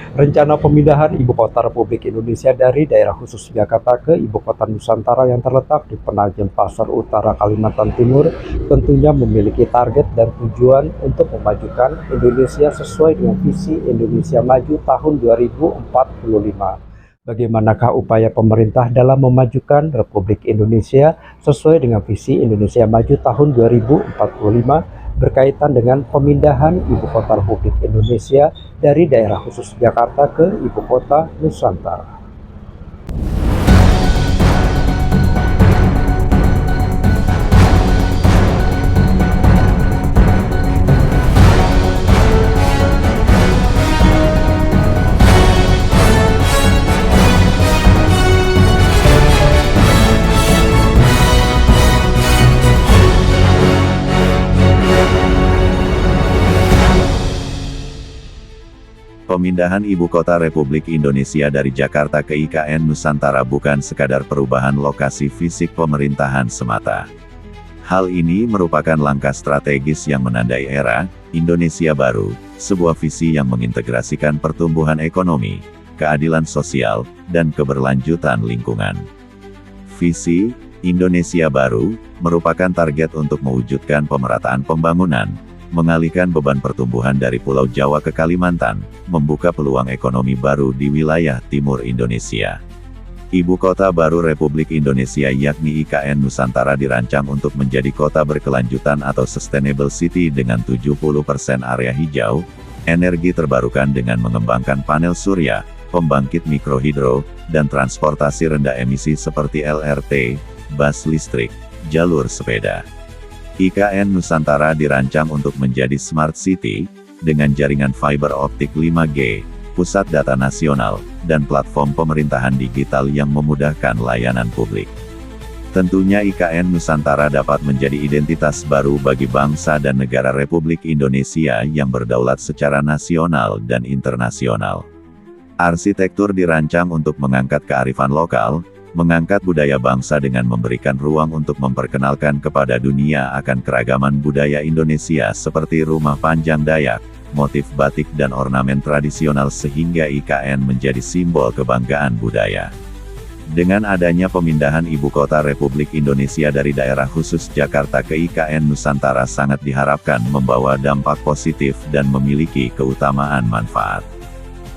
Rencana pemindahan Ibu Kota Republik Indonesia dari daerah khusus Jakarta ke Ibu Kota Nusantara yang terletak di Penajem Pasar Utara, Kalimantan Timur tentunya memiliki target dan tujuan untuk memajukan Indonesia sesuai dengan visi Indonesia Maju tahun 2045. Bagaimanakah upaya pemerintah dalam memajukan Republik Indonesia sesuai dengan visi Indonesia Maju tahun 2045 berkaitan dengan pemindahan Ibu Kota Republik Indonesia dari daerah khusus Jakarta ke Ibu Kota Nusantara. Pemindahan Ibu Kota Republik Indonesia dari Jakarta ke IKN Nusantara bukan sekadar perubahan lokasi fisik pemerintahan semata. Hal ini merupakan langkah strategis yang menandai era Indonesia Baru, sebuah visi yang mengintegrasikan pertumbuhan ekonomi, keadilan sosial, dan keberlanjutan lingkungan. Visi Indonesia Baru merupakan target untuk mewujudkan pemerataan pembangunan, mengalihkan beban pertumbuhan dari Pulau Jawa ke Kalimantan, membuka peluang ekonomi baru di wilayah timur Indonesia. Ibu Kota Baru Republik Indonesia yakni IKN Nusantara dirancang untuk menjadi kota berkelanjutan atau sustainable city dengan 70% area hijau, energi terbarukan dengan mengembangkan panel surya, pembangkit mikrohidro, dan transportasi rendah emisi seperti LRT, bus listrik, jalur sepeda. IKN Nusantara dirancang untuk menjadi smart city, dengan jaringan fiber optik 5G, pusat data nasional, dan platform pemerintahan digital yang memudahkan layanan publik. Tentunya IKN Nusantara dapat menjadi identitas baru bagi bangsa dan negara Republik Indonesia yang berdaulat secara nasional dan internasional. Arsitektur dirancang untuk mengangkat kearifan lokal, mengangkat budaya bangsa dengan memberikan ruang untuk memperkenalkan kepada dunia akan keragaman budaya Indonesia seperti rumah panjang Dayak, motif batik dan ornamen tradisional sehingga IKN menjadi simbol kebanggaan budaya. Dengan adanya pemindahan Ibu Kota Republik Indonesia dari daerah khusus Jakarta ke IKN Nusantara sangat diharapkan membawa dampak positif dan memiliki keutamaan manfaat.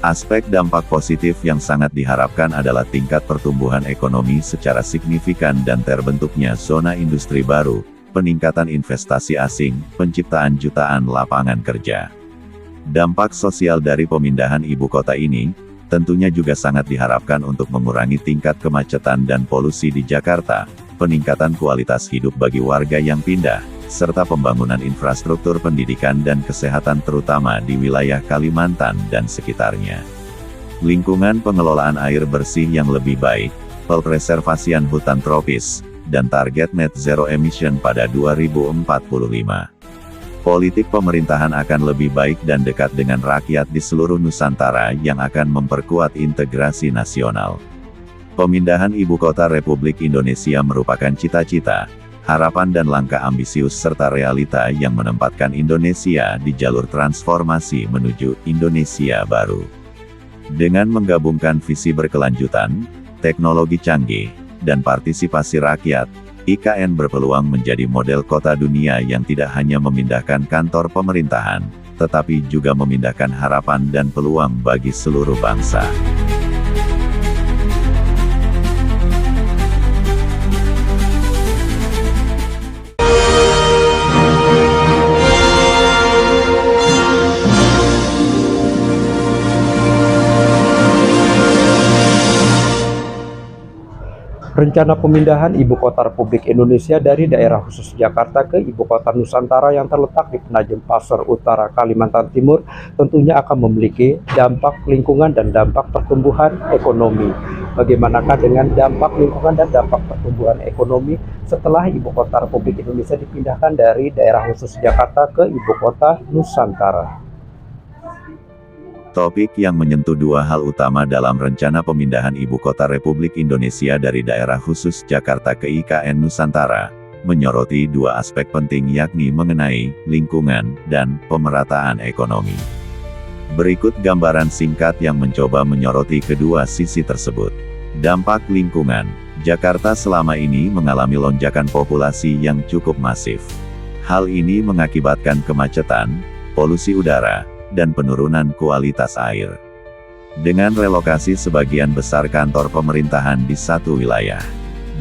Aspek dampak positif yang sangat diharapkan adalah tingkat pertumbuhan ekonomi secara signifikan dan terbentuknya zona industri baru, peningkatan investasi asing, penciptaan jutaan lapangan kerja. Dampak sosial dari pemindahan ibu kota ini, tentunya juga sangat diharapkan untuk mengurangi tingkat kemacetan dan polusi di Jakarta, peningkatan kualitas hidup bagi warga yang pindah, serta pembangunan infrastruktur pendidikan dan kesehatan terutama di wilayah Kalimantan dan sekitarnya. Lingkungan pengelolaan air bersih yang lebih baik, preservasian hutan tropis, dan target net zero emission pada 2045. Politik pemerintahan akan lebih baik dan dekat dengan rakyat di seluruh Nusantara yang akan memperkuat integrasi nasional. Pemindahan Ibu Kota Republik Indonesia merupakan cita-cita, harapan dan langkah ambisius serta realita yang menempatkan Indonesia di jalur transformasi menuju Indonesia Baru. Dengan menggabungkan visi berkelanjutan, teknologi canggih, dan partisipasi rakyat, IKN berpeluang menjadi model kota dunia yang tidak hanya memindahkan kantor pemerintahan, tetapi juga memindahkan harapan dan peluang bagi seluruh bangsa. Rencana pemindahan Ibu Kota Republik Indonesia dari daerah khusus Jakarta ke Ibu Kota Nusantara yang terletak di Penajem Pasar Utara, Kalimantan Timur tentunya akan memiliki dampak lingkungan dan dampak pertumbuhan ekonomi. Bagaimanakah dengan dampak lingkungan dan dampak pertumbuhan ekonomi setelah Ibu Kota Republik Indonesia dipindahkan dari daerah khusus Jakarta ke Ibu Kota Nusantara? Topik yang menyentuh dua hal utama dalam rencana pemindahan Ibu Kota Republik Indonesia dari daerah khusus Jakarta ke IKN Nusantara, menyoroti dua aspek penting yakni mengenai lingkungan dan pemerataan ekonomi. Berikut gambaran singkat yang mencoba menyoroti kedua sisi tersebut. Dampak lingkungan. Jakarta selama ini mengalami lonjakan populasi yang cukup masif. Hal ini mengakibatkan kemacetan, polusi udara, dan penurunan kualitas air. Dengan relokasi sebagian besar kantor pemerintahan di satu wilayah.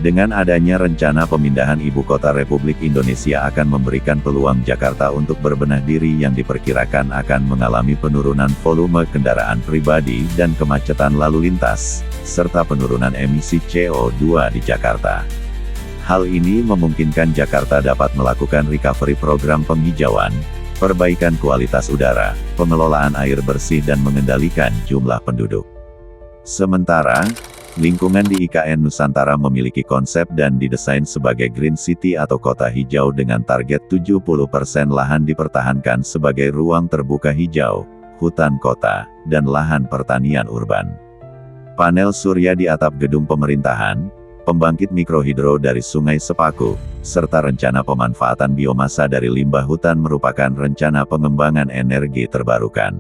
Dengan adanya rencana pemindahan ibu kota Republik Indonesia akan memberikan peluang Jakarta untuk berbenah diri yang diperkirakan akan mengalami penurunan volume kendaraan pribadi dan kemacetan lalu lintas, serta penurunan emisi CO2 di Jakarta. Hal ini memungkinkan Jakarta dapat melakukan recovery program penghijauan, perbaikan kualitas udara, pengelolaan air bersih dan mengendalikan jumlah penduduk. Sementara, lingkungan di IKN Nusantara memiliki konsep dan didesain sebagai Green City atau kota hijau dengan target 70% lahan dipertahankan sebagai ruang terbuka hijau, hutan kota, dan lahan pertanian urban. Panel surya di atap gedung pemerintahan, pembangkit mikrohidro dari Sungai Sepaku, serta rencana pemanfaatan biomasa dari limbah hutan merupakan rencana pengembangan energi terbarukan.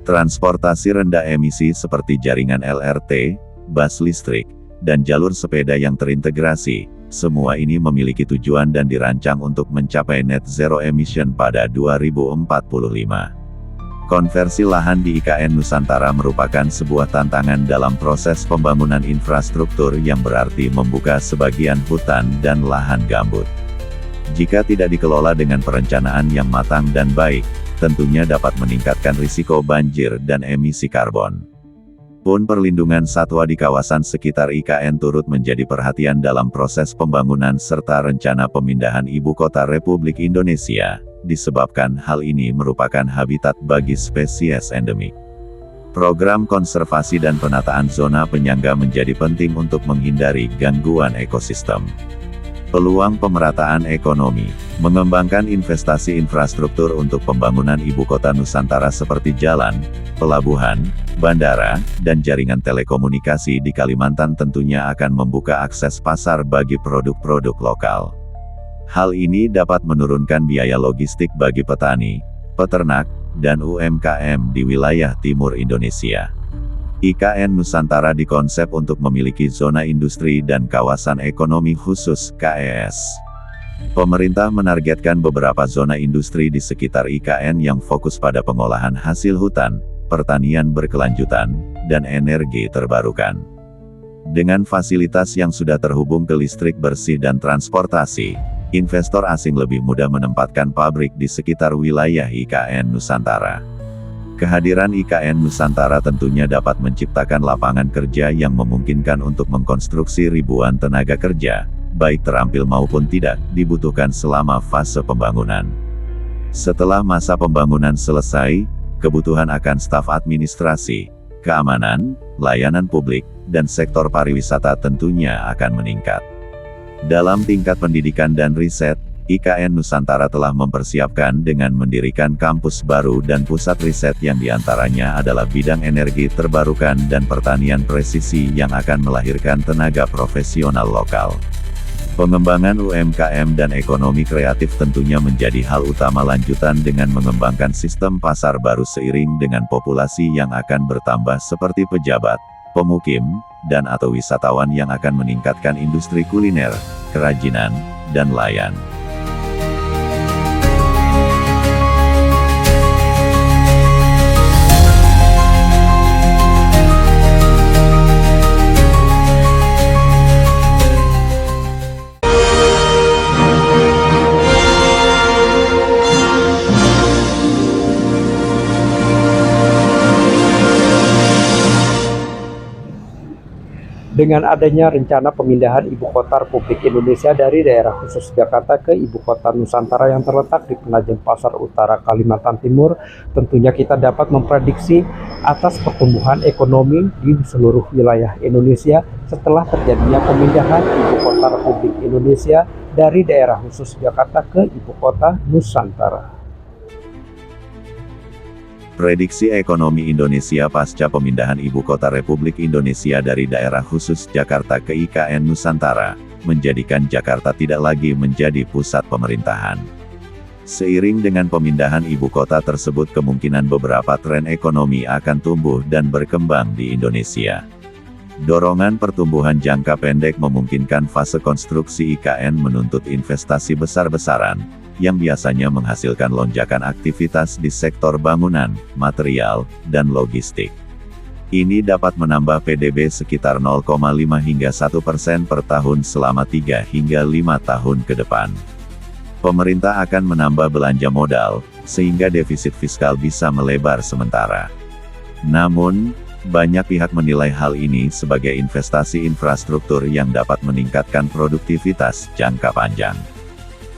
Transportasi rendah emisi seperti jaringan LRT, bus listrik, dan jalur sepeda yang terintegrasi, semua ini memiliki tujuan dan dirancang untuk mencapai net zero emission pada 2045. Konversi lahan di IKN Nusantara merupakan sebuah tantangan dalam proses pembangunan infrastruktur yang berarti membuka sebagian hutan dan lahan gambut. Jika tidak dikelola dengan perencanaan yang matang dan baik, tentunya dapat meningkatkan risiko banjir dan emisi karbon. Pun perlindungan satwa di kawasan sekitar IKN turut menjadi perhatian dalam proses pembangunan serta rencana pemindahan ibu kota Republik Indonesia, disebabkan hal ini merupakan habitat bagi spesies endemik. Program konservasi dan penataan zona penyangga menjadi penting untuk menghindari gangguan ekosistem. Peluang pemerataan ekonomi, mengembangkan investasi infrastruktur untuk pembangunan ibu kota Nusantara seperti jalan, pelabuhan, bandara, dan jaringan telekomunikasi di Kalimantan tentunya akan membuka akses pasar bagi produk-produk lokal. Hal ini dapat menurunkan biaya logistik bagi petani, peternak, dan UMKM di wilayah timur Indonesia. IKN Nusantara dikonsep untuk memiliki zona industri dan kawasan ekonomi khusus (KES). Pemerintah menargetkan beberapa zona industri di sekitar IKN yang fokus pada pengolahan hasil hutan, pertanian berkelanjutan, dan energi terbarukan. Dengan fasilitas yang sudah terhubung ke listrik bersih dan transportasi, investor asing lebih mudah menempatkan pabrik di sekitar wilayah IKN Nusantara. Kehadiran IKN Nusantara tentunya dapat menciptakan lapangan kerja yang memungkinkan untuk mengkonstruksi ribuan tenaga kerja, baik terampil maupun tidak, dibutuhkan selama fase pembangunan. Setelah masa pembangunan selesai, kebutuhan akan staf administrasi, keamanan, layanan publik, dan sektor pariwisata tentunya akan meningkat. Dalam tingkat pendidikan dan riset, IKN Nusantara telah mempersiapkan dengan mendirikan kampus baru dan pusat riset yang diantaranya adalah bidang energi terbarukan dan pertanian presisi yang akan melahirkan tenaga profesional lokal. Pengembangan UMKM dan ekonomi kreatif tentunya menjadi hal utama lanjutan dengan mengembangkan sistem pasar baru seiring dengan populasi yang akan bertambah seperti pejabat, pemukim, dan atau wisatawan yang akan meningkatkan industri kuliner, kerajinan, dan layan. Dengan adanya rencana pemindahan ibu kota Republik Indonesia dari daerah khusus Jakarta ke ibu kota Nusantara yang terletak di Penajem Pasar Utara, Kalimantan Timur, tentunya kita dapat memprediksi atas pertumbuhan ekonomi di seluruh wilayah Indonesia setelah terjadinya pemindahan ibu kota Republik Indonesia dari daerah khusus Jakarta ke ibu kota Nusantara. Prediksi ekonomi Indonesia pasca pemindahan ibu kota Republik Indonesia dari daerah khusus Jakarta ke IKN Nusantara, menjadikan Jakarta tidak lagi menjadi pusat pemerintahan. Seiring dengan pemindahan ibu kota tersebut, kemungkinan beberapa tren ekonomi akan tumbuh dan berkembang di Indonesia. Dorongan pertumbuhan jangka pendek memungkinkan fase konstruksi IKN menuntut investasi besar-besaran, yang biasanya menghasilkan lonjakan aktivitas di sektor bangunan, material, dan logistik. Ini dapat menambah PDB sekitar 0,5 hingga 1% per tahun selama 3 hingga 5 tahun ke depan. Pemerintah akan menambah belanja modal, sehingga defisit fiskal bisa melebar sementara. Namun, banyak pihak menilai hal ini sebagai investasi infrastruktur yang dapat meningkatkan produktivitas jangka panjang.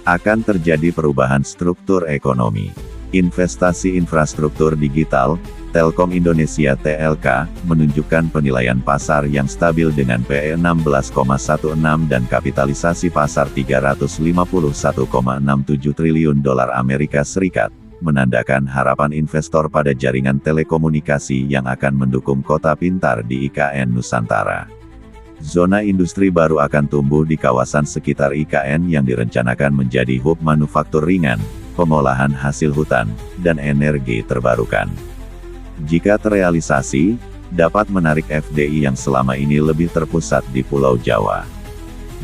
Akan terjadi perubahan struktur ekonomi. Investasi infrastruktur digital, Telkom Indonesia (TLK) menunjukkan penilaian pasar yang stabil dengan PE 16,16 dan kapitalisasi pasar 351,67 triliun dolar Amerika Serikat, menandakan harapan investor pada jaringan telekomunikasi yang akan mendukung kota pintar di IKN Nusantara. Zona industri baru akan tumbuh di kawasan sekitar IKN yang direncanakan menjadi hub manufaktur ringan, pengolahan hasil hutan, dan energi terbarukan. Jika terrealisasi, dapat menarik FDI yang selama ini lebih terpusat di Pulau Jawa.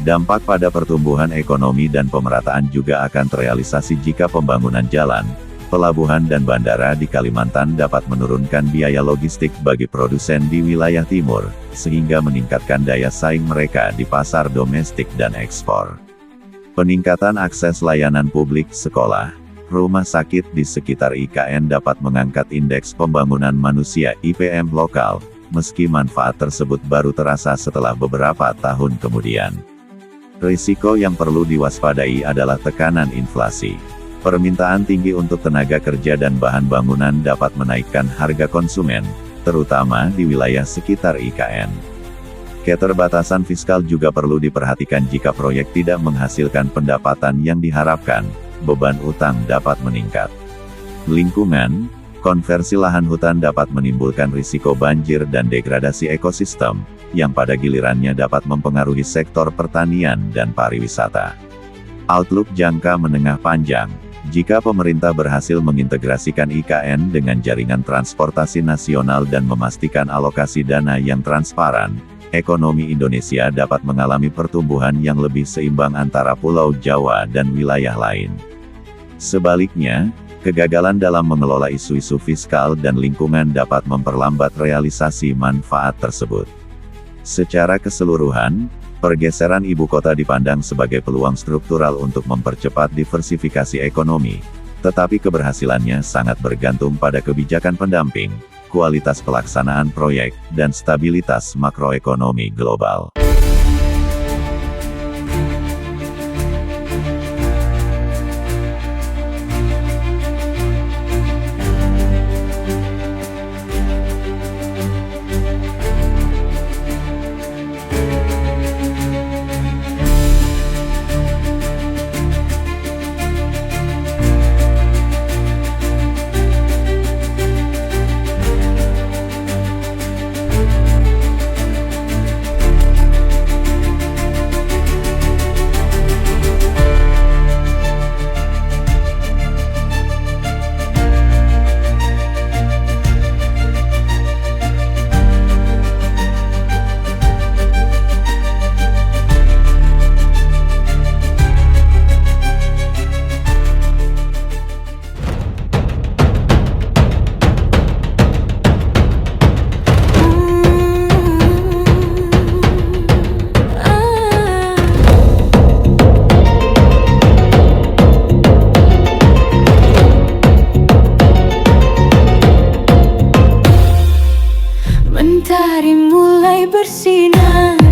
Dampak pada pertumbuhan ekonomi dan pemerataan juga akan terrealisasi jika pembangunan jalan, pelabuhan dan bandara di Kalimantan dapat menurunkan biaya logistik bagi produsen di wilayah timur, sehingga meningkatkan daya saing mereka di pasar domestik dan ekspor. Peningkatan akses layanan publik, sekolah, rumah sakit di sekitar IKN dapat mengangkat indeks pembangunan manusia (IPM) lokal, meski manfaat tersebut baru terasa setelah beberapa tahun kemudian. Risiko yang perlu diwaspadai adalah tekanan inflasi. Permintaan tinggi untuk tenaga kerja dan bahan bangunan dapat menaikkan harga konsumen, terutama di wilayah sekitar IKN. Keterbatasan fiskal juga perlu diperhatikan jika proyek tidak menghasilkan pendapatan yang diharapkan. Beban utang dapat meningkat. Lingkungan, konversi lahan hutan dapat menimbulkan risiko banjir dan degradasi ekosistem, yang pada gilirannya dapat mempengaruhi sektor pertanian dan pariwisata. Outlook jangka menengah panjang. Jika pemerintah berhasil mengintegrasikan IKN dengan jaringan transportasi nasional dan memastikan alokasi dana yang transparan, ekonomi Indonesia dapat mengalami pertumbuhan yang lebih seimbang antara Pulau Jawa dan wilayah lain. Sebaliknya, kegagalan dalam mengelola isu-isu fiskal dan lingkungan dapat memperlambat realisasi manfaat tersebut. Secara keseluruhan, pergeseran ibu kota dipandang sebagai peluang struktural untuk mempercepat diversifikasi ekonomi, tetapi keberhasilannya sangat bergantung pada kebijakan pendamping, kualitas pelaksanaan proyek, dan stabilitas makroekonomi global. Mentari mulai bersinar.